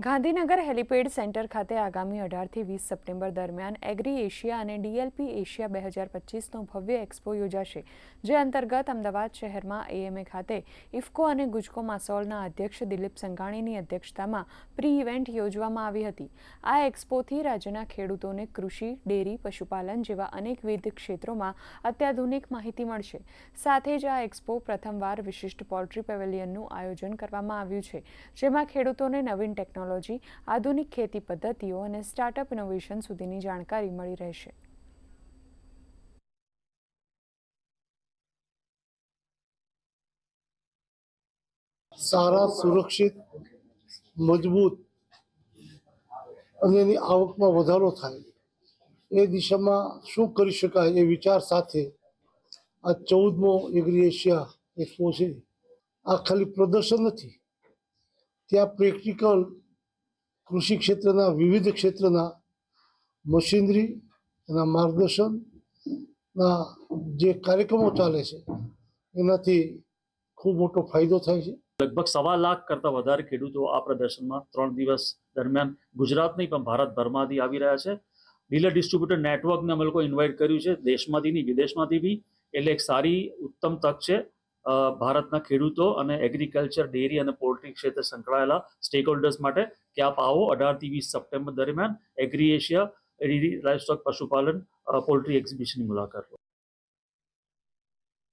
Gandhinagar helipad centre ખાતે આગામી 18થી 20 September દરમિયાન એગ્રી એશિયા અને ડીએલપી એશિયા 2025નો ભવ્ય એક્સપો યોજાશે, જે અંતર્ગત અમદાવાદ શહેરમાં એએમએ ખાતે ઇફકો અને ગુજકો માસોલના અધ્યક્ષ દિલીપ સંઘાણીની અધ્યક્ષતામાં પ્રી ઇવેન્ટ યોજવામાં આવી હતી. આ એક્સપોથી રાજ્યના ખેડૂતોને કૃષિ, ડેરી, પશુપાલન જેવા અનેકવિધ ક્ષેત્રોમાં અત્યાધુનિક માહિતી મળશે. સાથે જ આ એક્સપો પ્રથમવાર વિશિષ્ટ પોલ્ટ્રી પેવેલિયનનું આયોજન કરવામાં આવ્યું છે, જેમાં ખેડૂતોને નવીન ટેકનોલોજી, આધુનિક ખેતી પદ્ધતિઓ અને સ્ટાર્ટઅપ ઇનોવેશન સુધીની જાણકારી મળી રહેશે. સારા, સુરક્ષિત, મજબૂત અને એની આવકમાં વધારો થાય એ દિશામાં શું કરી શકાય એ વિચાર સાથે આ 14મો એગ્રી એશિયા એક્સપો છે. આ ખાલી પ્રદર્શન નથી, ત્યાં પ્રેક્ટિકલ કૃષિ ક્ષેત્રના વિવિધ ક્ષેત્રના મશીનરી એના માર્ગદર્શનના જે કાર્યક્રમો ચાલે છે એનાથી ખૂબ મોટો ફાયદો થાય છે. લગભગ 1.25 લાખ કરતાં વધારે ખેડૂતો આ પ્રદર્શનમાં 3 દિવસ દરમિયાન ગુજરાત નહીં પણ ભારતભરમાંથી આવી રહ્યા છે. ડીલર ડિસ્ટ્રીબ્યુટર નેટવર્કને અમે લોકો ઇન્વાઇટ કર્યું છે, દેશમાંથી નહીં વિદેશમાંથી બી. એટલે એક સારી ઉત્તમ તક છે ભારતના ખેડૂતો અને એગ્રીકલ્ચર, ડેરી અને પોલ્ટ્રી ક્ષેત્રે સંકળાયેલા સ્ટેક હોલ્ડર્સ માટે કે આપ આવો 18થી 20 સપ્ટેમ્બર દરમિયાન એગ્રી એશિયા, ડેરી, લાઇવસ્ટોક, પશુપાલન, પોલ્ટ્રી એક્ઝિબિશનની મુલાકાત લો.